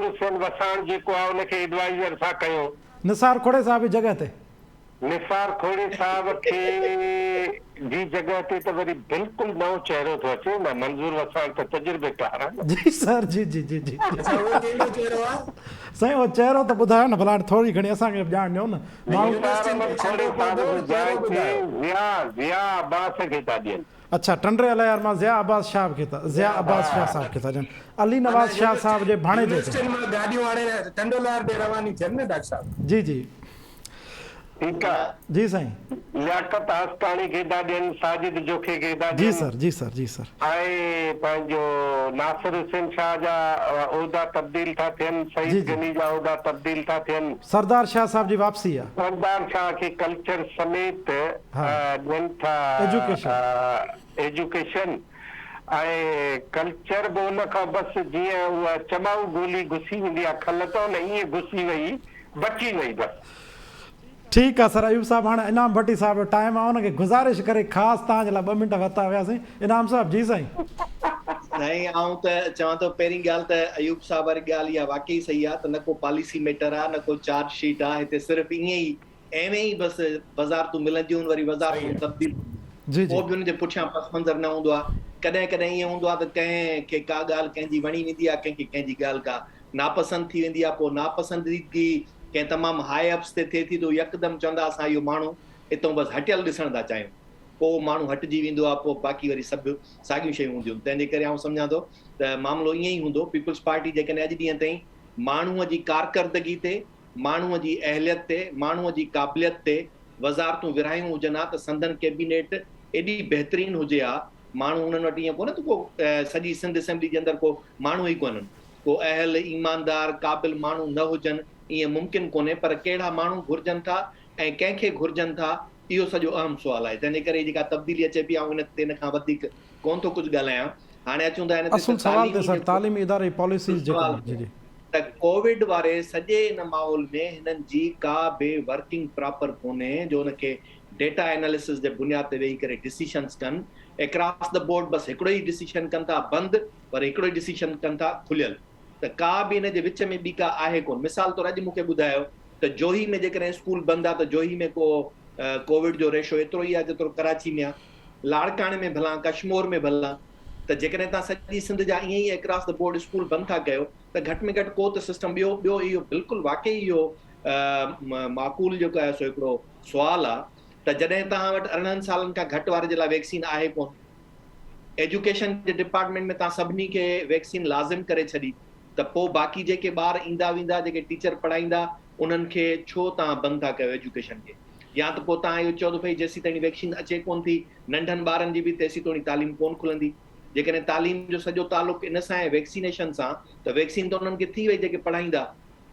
हुसैन वसाण जेको आहे उनखे एडवाइज़र था कयो। निसार खोड़े साहब जी जॻह ते, निसार खोड़े साहब खे जी जॻह ते त वरी बिल्कुलु नओं चहिरो थो अचे न, मंज़ूर वसाण त तजुर्बेकार आहे। जी सर जी अच्छा उहो कहिड़ो चहिरो आहे? साईं उहो चहिरो त ॿुधायो न भला, थोरी घणी असांखे बि ॼाण ॾियो न। माण्हू ज़िया अब्बास खे था ॾियनि। अच्छा टंडरे अलायार मां ज़िया अब्बास शाह खे था, ज़िया अब्बास शाह साहब खे था ॾियनि, अली नवाज़ शाह साहब जे भाणे जे गाॾियूं हाणे टंडोलार ॾे रवानी थियनि न डॉक्टर साहब। जी ठीकु आहे जी साईं, लियाकत हस्ताणी खे था ॾियनि, साजिद जोखे खे था जी ॾियनि। सर जी सर ऐं पंहिंजो नासिर हुसैन शाह जा उहिदा तब्दील था थियनि, सईद गनी जा उहिदा तब्दील था थियनि। सरदार शाह साहब जी वापसी आहे। सरदार शाह खे कल्चर समेत ॾियनि था एजुकेशन, ऐं कल्चर बि हुन खां बसि जीअं उहा चमाऊ गोली घुसी वेंदी आहे खल तो न, ईअं घुसी वई बची वई बसि। ठीकु आहे सर अयूब साहब, हाणे इनाम भट्टी साहब जो टाइम आहे, हुनखे गुज़ारिश करे ख़ासि तव्हांजे लाइ 2 मिंट वरिता वियासीं। इनाम साहब जी साईं। नहीं आऊं त चवां थो पहिरीं ॻाल्हि त अयूब साहब वारी ॻाल्हि इहा वाकई सही आहे त न को पॉलिसी मेटर आहे न को चार्ज शीट आहे, हिते सिर्फ़ु ईअं ई एਵੇਂ ई बसि वज़ारतूं मिलंदियूं वरी वज़ारतूं तब्दील जी को बि हुनजे पुठियां पस मंज़र न हूंदो आहे। कॾहिं कॾहिं ईअं हूंदो आहे त कंहिंखे का ॻाल्हि कंहिंजी वणी वेंदी आहे, कंहिंखे कंहिंजी ॻाल्हि का नापसंद थी वेंदी आहे, पोइ नापसंदीदगी कंहिं तमामु हाई अप्स ते थिए थी त यकदमि चवंदा असां इहो माण्हू हितां बसि हटियल ॾिसण था चाहियूं, पोइ माण्हू हटिजी वेंदो आहे, पोइ बाक़ी वरी सभु साॻियूं शयूं हूंदियूं। तंहिंजे करे आउं सम्झां थो त मामिलो ईअं ई हूंदो। पीपल्स पार्टी जेकॾहिं अॼु ॾींहं ताईं माण्हूअ जी कारकर्दगी ते, माण्हूअ जी अहलियत ते, माण्हूअ जी क़ाबिलियत ते वज़ारतूं विरहायूं हुजनि हा त संदन कैबिनेट एॾी बहितरीनु हुजे हा, माण्हू उन्हनि वटि ईअं कोन्हे त को सॼी सिंध असेंबली जे अंदरि को माण्हू ई कोन्हनि, को अहल ईमानदार क़ाबिल माण्हू न हुजनि, ईअं मुमकिन कोन्हे। पर कहिड़ा माण्हू घुरिजनि था ऐं कंहिंखे घुरिजनि था, इहो सॼो अहम सुवाल आहे। तंहिंजे करे जेका तब्दीली अचे पई ऐं इन खां वधीक कोन थो कुझु ॻाल्हायां। हाणे अचूं था असुल सवाल ते सर तालीमी इदारे पॉलिसीज़ जेको त कोविड वारे सॼे इन माहौल में हिननि जी का बि वर्किंग प्रॉपर कोन्हे जो हुनखे डेटा एनालिसिस जे बुनियाद ते वेही करे डिसीशन्स कनि। अक्रॉस द बोर्ड बसि हिकिड़ो ई डिसीशन कनि था बंदि, पर हिकिड़ो ई डिसीशन कनि था खुलियल, त का बि हिन जे विच में ॿी का आहे कोन। मिसाल तौरु अॼु मूंखे ॿुधायो त जोही में जेकॾहिं स्कूल बंदि आहे त जोही में को कोविड जो रेशो एतिरो ई आहे जेतिरो कराची में आहे, लाड़काणे में भला, कश्मीर में भला। त जेकॾहिं तव्हां सॼी सिंध जा ईअं ई अक्रॉस द बोर्ड स्कूल बंदि था कयो त घटि में घटि को त सिस्टम ॿियो इहो बिल्कुलु वाकई इहो माक़ूल जेको आहे सो हिकिड़ो सुवाल आहे त जॾहिं तव्हां वटि 18 सालनि खां घटि वारे जे लाइ वैक्सीन आहे कोन, एजुकेशन जे डिपार्टमेंट में तव्हां सभिनी खे वैक्सीन लाज़िम करे छॾी, त पोइ बाक़ी जेके ॿार ईंदा वेंदा, जेके टीचर पढ़ाईंदा, उन्हनि खे छो तव्हां बंदि था कयो एजुकेशन खे? या त पोइ तव्हां इहो चओ त भई जेसीं ताईं वैक्सीन अचे कोन थी नंढनि ॿारनि जी बि तेसीं ताईं तालीम कोन खुलंदी। जेकॾहिं तालीम जो सॼो तालुक़ु इन सां आहे वैक्सीनेशन सां, त वैक्सीन त उन्हनि खे थी वई जेके पढ़ाईंदा,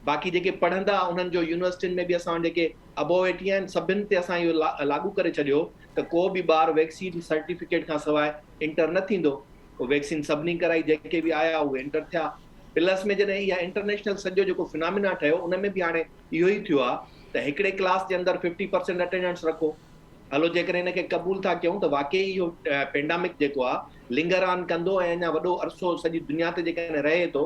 बाक़ी जेके पढ़ंदा उन्हनि जो यूनिवर्सिटियुनि में बि असां जेके अबोव 80 आहिनि सभिनि ते असां इहो लागू करे छॾियो त को बि ॿार वैक्सीन सर्टिफिकेट खां सवाइ इंटर न थींदो। पोइ वैक्सीन सभिनी कराई, जेके बि आया उहे इंटर थिया। प्लस में जॾहिं इहा इंटरनेशनल सॼो जेको फिनोमिना ठहियो उन में बि हाणे इहो ई थियो आहे त हिकिड़े क्लास जे अंदरि 50% अटेंडेंस रखो। हलो जेकॾहिं हिनखे क़बूल था कयूं त वाकई इहो पेंडेमिक जेको आहे लिंगर ऑन कंदो ऐं अञा वॾो अरसो सॼी दुनिया ते जेकॾहिं रहे थो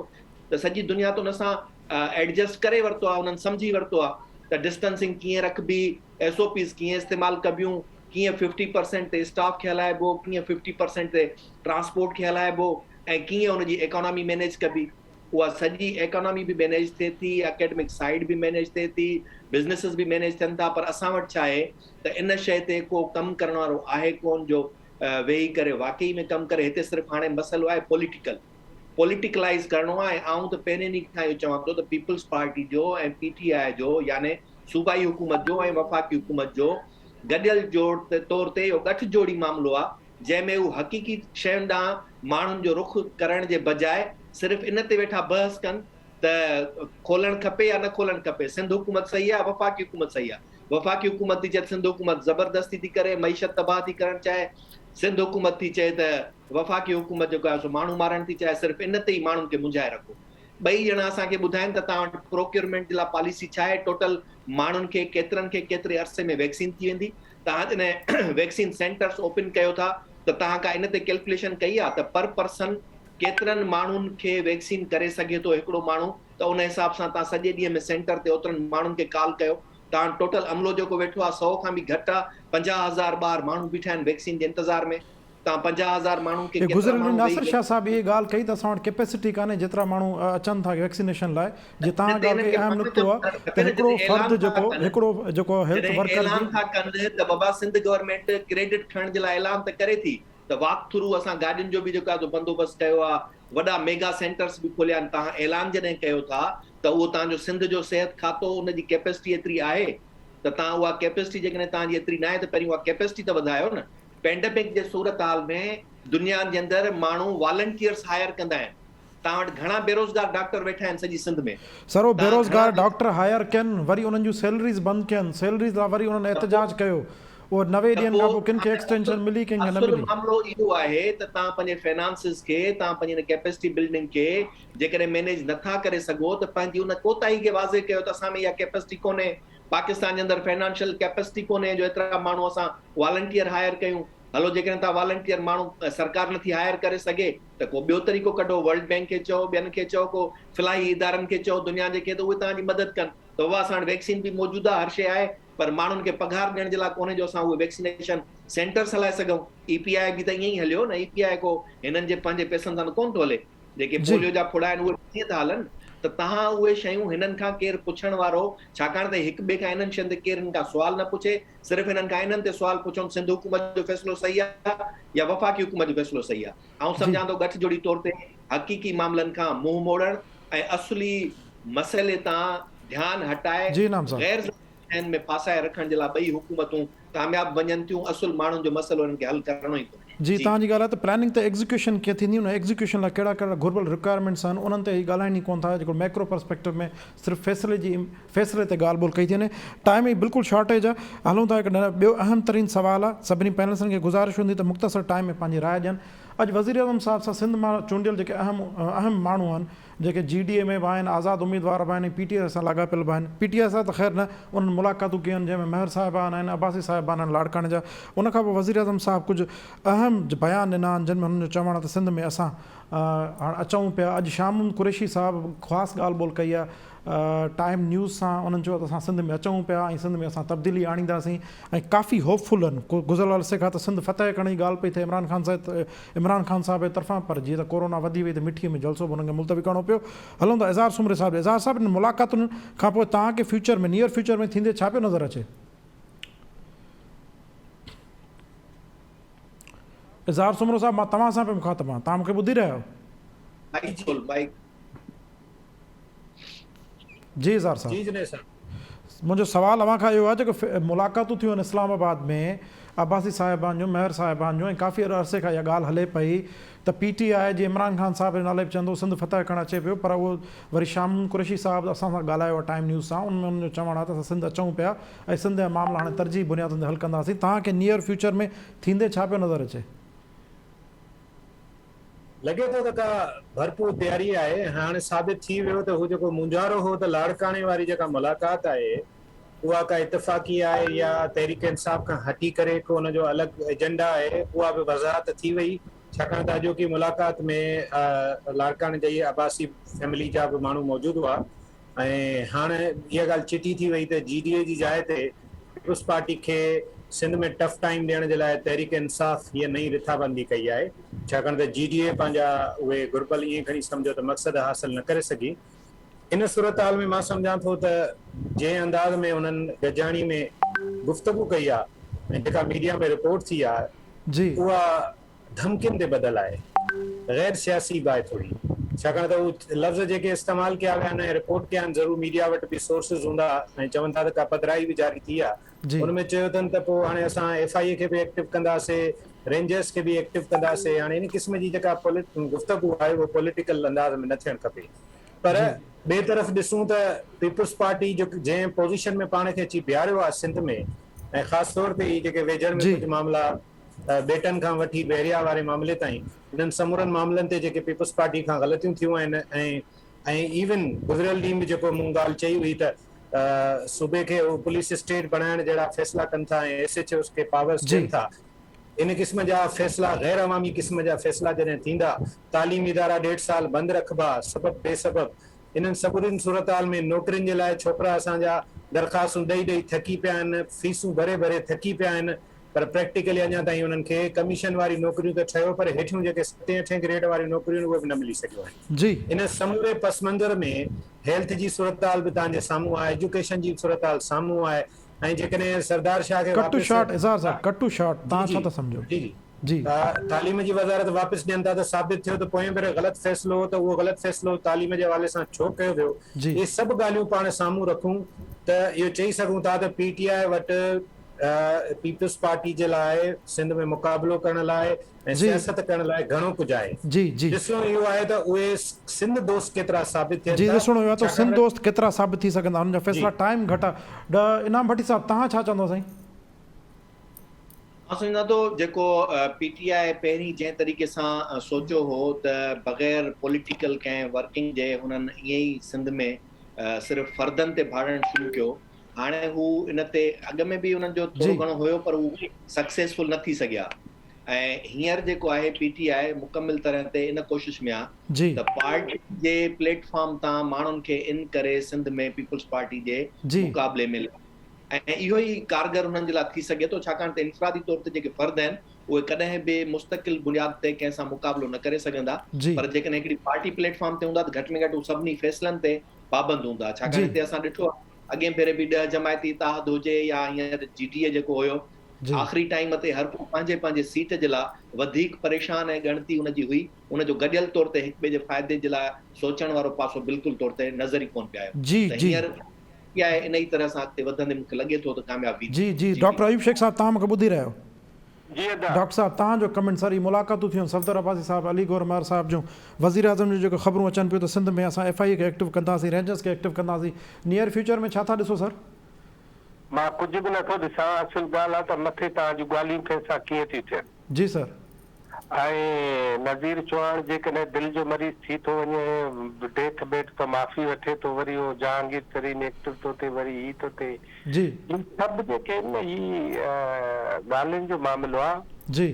त सॼी दुनिया त उन सां एडजस्ट करे वरितो आहे, उन्हनि सम्झी वरितो आहे त डिस्टेंसिंग कीअं रखबी, SOPs कीअं इस्तेमालु कबियूं, कीअं 50% ते स्टाफ खे हलाइबो, कीअं 50% ते ट्रांसपोर्ट खे हलाइबो ऐं कीअं हुनजी इकोनॉमी मैनेज कबी। उहा सॼी इकोनॉमी बि मैनेज थिए थी, एकेडमिक साइड बि मैनेज थिए थी, बिज़नेसिस बि मैनेज थियनि था, पर असां वटि छा आहे त इन शइ ते को कमु करण वारो आहे कोन जो वेही करे वाकई में कमु करे। हिते सिर्फ़ु हाणे मसइलो आहे पॉलिटिकलाइज़ करणो आहे। ऐं त पहिरें ॾींहं खां इहो चवां थो त पीपल्स पार्टी जो ऐं PTI जो यानी सूबाई हुकूमत जो ऐं वफ़ाक़ी हुकूमत जो गॾियल जोड़ तौर ते इहो गठजोड़ी मामिलो आहे, जंहिंमें हू हक़ीक़ी शयुनि ॾांहुं माण्हुनि जो रुख करण जे बजाए सिर्फ़ु इन ते वेठा बहस कनि त खोलणु खपे या न खोलणु खपे, सिंध हुकूमत सही आहे, वफ़ाक़ी हुकूमत सही आहे। वफ़ाक़ी हुकूमत थी चए सिंध हुकूमत ज़बरदस्ती थी करे, मईशत तबाह थी करणु चाहे, सिंध हुकूमत थी चए त वफ़ाक़ी हुकूमत जेको आहे सो माण्हू मारणु थी चाहे, सिर्फ़ु इन ते ई माण्हुनि खे मुंझाए रखो। ॿई ॼणा असांखे ॿुधाइनि त तव्हां वटि प्रोक्योरमेंट जे लाइ पॉलिसी छा आहे, टोटल माण्हुनि खे केतिरनि खे केतिरे अरसे में वैक्सीन थी वेंदी, तव्हां जॾहिं वैक्सीन सेंटर्स ओपन कयो था त तव्हां का इन ते कैलकुलेशन कई आहे त पर पर्सन केतिरनि माण्हुनि खे वैक्सीन करे सघे थो हिकिड़ो माण्हू, त उन हिसाब सां तव्हां सॼे ॾींहं में सेंटर ते ओतिरनि माण्हुनि खे कॉल कयो। तव्हां टोटल अमलो जेको वेठो आहे 100 खां बि घटि आहे, 50,000 ॿार माण्हू बीठा आहिनि वैक्सीन जे इंतज़ार में, तव्हां 50,000 माण्हुनि खे गुज़िरियल ॾींहुं नासिर शाह साहब इहे ॻाल्हि कई त असां वटि कैपेसिटी कान्हे जेतिरा माण्हू अचनि था वैक्सीनेशन लाइ। जे तव्हां ॻाल्हि कई अहम नुक़्तो आहे त हिकिड़ो फ़र्द जेको हेल्थ वर्कर ऐलान था कनि त बाबा सिंध गवर्नमेंट क्रेडिट खणण जे लाइ ऐलान त करे थी, त वॉक थ्रू असां गाॾियुनि जो बि जेको आहे बंदोबस्तु कयो आहे, वॾा मेगा सेंटर्स बि खोलिया आहिनि। तव्हां ऐलान जॾहिं कयो था त उहो तव्हांजो सिंध जो सिहत खातो उनजी कैपेसिटी एतिरी आहे त तव्हां उहा कैपेसिटी जेकॾहिं तव्हांजी एतिरी न आहे त पहिरीं उहा कैपेसिटी त वधायो न। पेंडेमिक जे सूरत हाल में दुनिया जे अंदरि माण्हू वॉलंटियर्स हायर कंदा आहिनि। तव्हां वटि घणा बेरोज़गार डॉक्टर वेठा आहिनि सॼी सिंध में, सरो बेरोज़गार डॉक्टर हायर कयनि, वरी उन्हनि जूं सैलरीज़ बंदि कयनि, सैलरीज़ लाइ वरी उन्हनि एहतजाज कयो, उहो 90 ॾींहंनि खां पोइ किन खे एक्सटेंशन मिली किन खे न मिली। मामलो इहो आहे त तव्हां पंहिंजे फाइनेंसिस खे, तव्हां पंहिंजी कैपेसिटी बिल्डिंग खे जेकॾहिं मैनेज नथा करे सघो त पंहिंजी उन कोताही खे वाज़े कयो त असां में इहा कैपेसिटी कोन्हे, पाकिस्तान जे अंदरि फाइनेंशियल कैपेसिटी कोन्हे जो एतिरा माण्हू असां वॉलंटियर हायर कयूं। हलो जेकॾहिं तव्हां वॉलंटियर माण्हू सरकार नथी हायर करे सघे त को ॿियो तरीक़ो कढो, वर्ल्ड बैंक खे चओ, ॿियनि खे चओ, को फिलाही इदारनि खे चओ दुनिया जेके, त उहे तव्हांजी मदद कनि। त उहा असां वटि वैक्सीन बि मौजूदु आहे, हर शइ आहे, पर माण्हुनि खे पघार ॾियण जे लाइ कोन्हे जो असां उहे वैक्सीनेशन सेंटर्स हलाए सघूं। EPI बि त ईअं ई हलियो न, EPI को हिननि जे पंहिंजे पैसनि सां कोन थो हले, जेके पोलियो जा फुड़ा आहिनि उहे कीअं था हलनि। त तव्हां उहे शयूं हिननि खां केरु पुछण वारो, छाकाणि त हिक ॿिए खां इन्हनि शयुनि ते केरु हिन खां सुवाल न पुछे, सिर्फ़ु हिननि खां इन्हनि ते सुवाल पुछो सिंध हुकूमत जो फ़ैसिलो सही आहे या वफ़ाक़ी हुकूमत जो फ़ैसिलो सही आहे। ऐं सम्झां थो गठजोड़ी तौर ते हक़ीक़ी मामलनि खां मुंहुं मोड़ण ऐं असली मसइले तां ध्यानु हटाए गैर ज़रूरी में फासाए रखण जे लाइ ॿई हुकूमतूं कामयाब वञनि थियूं। असुल माण्हुनि जो मसइलो हिननि खे हल करणो ई कोन्हे। जी तव्हांजी ॻाल्हि आहे त प्लानिंग त एग्ज़ीक्यूशन कीअं थींदी, उन एग्ज़ीक्यूशन लाइ कहिड़ा कहिड़ा घुरियल रिक्वायरमेंट्स आहिनि उन्हनि ते ई ॻाल्हाइण ई कोन था। जेको मैक्रो पर्सपेक्टिव में सिर्फ़ु फ़ैसिले ते ॻाल्हि ॿोल कई थी वञे, टाइम ई बिल्कुलु शॉर्टेज आहे। हलूं था, हिकु ॿियो अहम तरीन सुवालु आहे, सभिनी पैनलिस्टनि खे गुज़ारिश हूंदी त मुख़्तसर टाइम में पंहिंजी राय ॾियनि। अॼु वज़ीर आज़म साहिब सां सिंध मां चूंडियल जेके अहम माण्हू आहिनि, जेके GDA में बि आहिनि, आज़ादु उम्मीदवार बि आहिनि, PTI सां लाॻापियल बि आहिनि। PTI सां त ख़ैर न, उन्हनि मुलाक़ातूं कयूं आहिनि जंहिंमें महर साहिबान आहिनि, अब्बासी साहिबान आहिनि लाड़काणे जा। उनखां पोइ वज़ीर आज़म साहिबु कुझु अहम बयान ॾिना आहिनि जिन में हुननि जो चवणु आहे त सिंध में असां हाणे अचूं पिया। अॼु शाम कुरैशी साहिबु ख़ासि ॻाल्हि ॿोल कई आहे टाइम न्यूज़ सां, उन्हनि चयो त असां सिंध में अचूं पिया ऐं सिंध में असां तब्दीली आणींदासीं ऐं काफ़ी होपफुल आहिनि। गुज़िरियल अरसे खां त सिंध फतह करण जी ॻाल्हि पई थिए इमरान ख़ान साहिब जे तरफ़ां, पर जीअं त कोरोना वधी वई त मिठीअ में जलसो बि हुननि खे मुलतवी करिणो पियो। हलूं था एज़ार सुमरे साहिब। एज़ार साहिब, इन मुलाक़ातुनि खां पोइ तव्हांखे फ्यूचर में, नियर फ्यूचर में थींदे छा पियो नज़र अचे? एज़ार सुमरो साहिब, मां तव्हां सां पियो मुखातिब आहियां, तव्हां मूंखे ॿुधी रहिया आहियो? जी एज़ार साहिब, मुंहिंजो सुवालु अव्हां खां इहो आहे, जेको मुलाक़ातूं थियूं आहिनि इस्लामाबाद में अब्बासी साहिबान जूं, महर साहिबान जूं, ऐं काफ़ी अरसे खां इहा ॻाल्हि हले पई त PTI जे इमरान ख़ान साहिब जे नाले बि चवंदो सिंध फतह करणु अचे पियो, पर उहो वरी शाम कुरैशी साहिबु असां सां ॻाल्हायो आहे टाइम न्यूज़ सां, उनमें उनजो चवणु आहे त असां सिंध अचूं पिया ऐं सिंध जा मामला हाणे तरजीह बुनियादुनि ते हल कंदासीं। तव्हांखे नियर फ्यूचर में थींदे छा पियो नज़र अचे? लॻे थो त का भरपूर तयारी आहे। हाणे साबित थी वियो त हू जेको मुंझारो हो त लाड़काणे वारी जेका मुलाक़ात आहे उहा का इतफ़ाक़ी आहे या तहरीक इंसाफ़ खां हटी करे को हुनजो अलॻि एजेंडा आहे, उहा बि वज़ाहत थी वई। छाकाणि त अॼोकी मुलाक़ात में लाड़काणे जा इहे अब्बासी फैमिली जा बि माण्हू मौजूदु हुआ ऐं हाणे इहा ॻाल्हि चिटी थी वई त GDA जी जाइ ते पीपुल्स पार्टी खे सिंध में टफ टाइम ॾियण जे लाइ तहरीक इंसाफ़ हीअ नई रिथाबंदी कई आहे, छाकाणि त GDA पंहिंजा उहे घुर्बल ईअं खणी सम्झो त मक़सद हासिल न करे सघी। इन सूरत हाल में मां सम्झां थो त जंहिं अंदाज़ में उन्हनि गजाणी में गुफ़्तगू कई आहे ऐं जेका मीडिया में रिपोर्ट थी आहे जी उहा धमकियुनि ते ॿधल आहे, गैर सियासी बि आहे थोरी, छाकाणि त उहे लफ़्ज़ जेके इस्तेमालु कया विया आहिनि ऐं रिपोर्ट कया आहिनि, ज़रूरु मीडिया वटि बि सोर्सिस हूंदा ऐं चवनि था त का पधिराई बि जारी थी आहे। उन में चयो अथनि त पोइ हाणे असां FIA खे बि एक्टिव कंदासीं, रेंजर्स खे बि एक्टिव कंदासीं। हाणे इन क़िस्म जी जेका गुफ़्तगू आहे उहो पॉलिटिकल अंदाज़ में न थियणु खपे। पर ॿिए तरफ़ ॾिसूं त पीपुल्स पार्टी जो जंहिं पोज़ीशन में पाण खे अची बीहारियो आहे सिंध में, ऐं ख़ासि तौर ते ई जेके वेझर में कुझु मामला बेटनि खां वठी बहरिया वारे मामले ताईं, इन्हनि समूरनि मामलनि ते जेके पीपुल्स पार्टी खां ग़लतियूं थियूं आहिनि ऐं इवन गुज़िरियल ॾींहं में जेको मूं ॻाल्हि चई हुई त सूबे खे पुलिस स्टेट बणाइण जहिड़ा फ़ैसिला कनि था ऐं SHOs खे पावर्स ॾियनि था, इन क़िस्म जा फ़ैसिला गैर अवामी क़िस्म जा फ़ैसिला जॾहिं थींदा, तालीमी इदारा 1.5 साल बंदि रखिबा सबब बेसबब, इन्हनि सभिनीनि सूरत हाल में नौकरियुनि जे लाइ छोकिरा असांजा दरख़्वास्तूं ॾेई थकी पिया आहिनि, फीसूं भरे थकी पिया आहिनि, पर प्रैक्टिकली अञा ताईं उन्हनि खे कमीशन वारी नौकरियूं त ठहियो, पर हेठियूं जेके 7-8 ग्रेड वारी नौकरियूं उहे बि न मिली सघियूं आहिनि। जी इन समूरे पस मंज़र में हेल्थ जी सूरत हाल बि तव्हांजे साम्हूं आहे, एजुकेशन जी सूरत हाल साम्हूं आहे, ऐं जेकॾहिं सरदार शाह खे कट टू शॉट इज़हार साहब, कट टू शॉट तव्हां छा था सम्झो? जी जी तालीम जी वज़ारत वापसि ॾियनि था त साबित थियो त पोएं भेरे ग़लति फ़ैसिलो हो, त उहो ग़लति फ़ैसिलो तालीम जे हवाले सां छो कयो वियो। इहे सभु ॻाल्हियूं पाण साम्हूं रखूं त इहो चई सघूं था त PTI वटि पीपुल्स पार्टी जे लाइ सिंध में मुक़ाबिलो करण लाइ ऐं सियासत करण लाइ घणो कुझु आहे। जी जी ॾिसणो इहो आहे त उहे सिंध दोस्त केतिरा साबित थियनि जी, था। ॾिसणो इहो आहे त सिंध दोस्त केतिरा साबित थी सघंदा, हुननि जा फ़ैसिला टाइम घटि आहे। इनाम भट्टी साहब तव्हां छा चवंदो साईं? मां सम्झां थो जेको PTI पहिरीं जंहिं तरीक़े सां सोचियो हो त बग़ैर पॉलिटिकल कंहिं वर्किंग जे हुननि ईअं ई सिंध में सिर्फ़ु फर्दनि ते भाड़णु शुरू कयो। हाणे हू इन ते अॻ में बि हुननि जो थोरो घणो हुयो, पर हू सक्सेसफुल न थी सघिया। ऐं हींअर जेको आहे PTI मुकमिल तरह ते इन कोशिश में आहे त पार्टी जे प्लेटफॉर्म तां माण्हुनि खे इन करे सिंध में पीपुल्स पार्टी जे मुक़ाबले में, ऐं इहो ई कारगर हुननि जे लाइ थी सघे थो, छाकाणि त इनफ़रादी तौर ते जेके फ़र्द आहिनि उहे कॾहिं बि मुस्तक़िल बुनियाद ते कंहिं सां मुक़ाबिलो न करे सघंदा, पर जेकॾहिं हिकिड़ी पार्टी प्लेटफॉर्म ते हूंदा त घटि में घटि हू सभिनी फ़ैसिलनि ते पाबंद हूंदा। छाकाणि हिते असां ॾिठो आहे अॻे भेरे बि 10 जमायती इतिहाद हुजे या हींअर GDA जेको हुयो, आख़िरी टाइम ते हर को पंहिंजे सीट जे लाइ वधीक परेशान ऐं ॻणती हुनजी हुई, हुनजो गॾियल तौर ते हिक ॿिए जे फ़ाइदे जे लाइ सोचण वारो पासो बिल्कुलु तौर ते नज़र ई कोन पिया आयो। हींअर इन ई तरह सां अॻिते वधंदे मूंखे लॻे थो त कामयाबी। जी जी डॉक्टर अयूब शेख साहब तव्हां मूंखे ॿुधी रहियो? जी डॉक्टर साहब तव्हांजो कमेंट सारी मुलाक़ातूं थियूं सफदर अब्बासी साहब, अली गौहर मार साहब जूं, वज़ीर आज़म जूं जेको ख़बरूं अचनि पियूं त सिंध में असां FIA खे एक्टिव कंदासीं, रेंजर्स खे एक्टिव कंदासीं, नियर फ्यूचर में छा था ॾिसो सर? मां कुझु बि नथो ॾिसां, असुल ॻाल्हि आहे त मथे तव्हांजूं ॻाल्हियूं कंहिंसां कीअं थियूं थियनि। जी सर। ऐं नज़ीर चौहान जेकॾहिं दिलि जो मरीज़ थी थो वञे, डेथ बेड तो माफ़ी वठे थो, वरी उहो जहांगीर तरीन एक्टिव थो थिए, वरी ही थो थिए, जी सभु जेके आहिनि न ही ॻाल्हियुनि जो मामिलो आहे। जी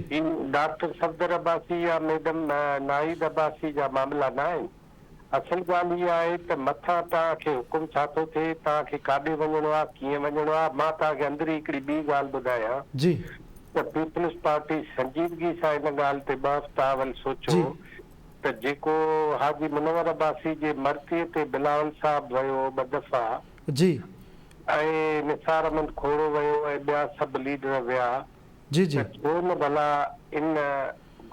डॉक्टर सफदर अब्बासी या मैडम नाहिद अब्बासी जा मामला न आहिनि। असल ॻाल्हि इहा आहे त मथां तव्हांखे हुकुम छा थो थिए, तव्हांखे काॾे वञिणो आहे, कीअं वञिणो आहे। मां तव्हांखे अंदरि हिकिड़ी ॿी ॻाल्हि ॿुधायां जी त पीपुल्स पार्टी संजीदगी सां हिन ॻाल्हि ते 2 हफ़्ता अवल सोचियो त जेको हाजी मुनवर अब्बासी जे मरतीअ ते बिलावल साहब वियो 2 दफ़ा जी, ऐं निसार अहमद खोड़ो वियो ऐं ॿिया सभु लीडर विया, जी जी छो न भला इन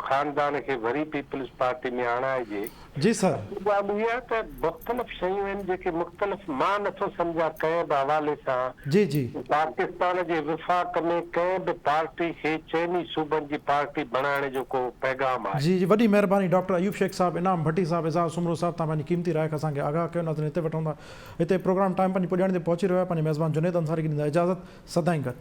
ख़ानदान खे वरी पीपुल्स पार्टी में आणाइजे। जी सर। ॻाल्हि इहा त मुख़्तलिफ़ शयूं आहिनि जेके मुख़्तलिफ़ मां नथो सम्झां कंहिं बि हवाले सां। जी जी पाकिस्तान जे विफ़ाक़ में कंहिं बि पार्टी खे चइनी सूबनि जी पार्टी बणाइण जो को पैगाम आहे। जी जी वॾी महिरबानी डॉक्टर अयूब शेख साहब, इनाम भट्टी साहब, इज़हार सुमरो साहब, तव्हां पंहिंजी क़ीमती राय असांखे आगाह कयो। न हिते वठूं था, हिते प्रोग्राम टाइम पंहिंजी पुॼाइण ते पहुची रहियो आहे। पंहिंजे मेज़बान जुनेद अंसारी खे ॾींदा इजाज़त, सदाईं गॾु।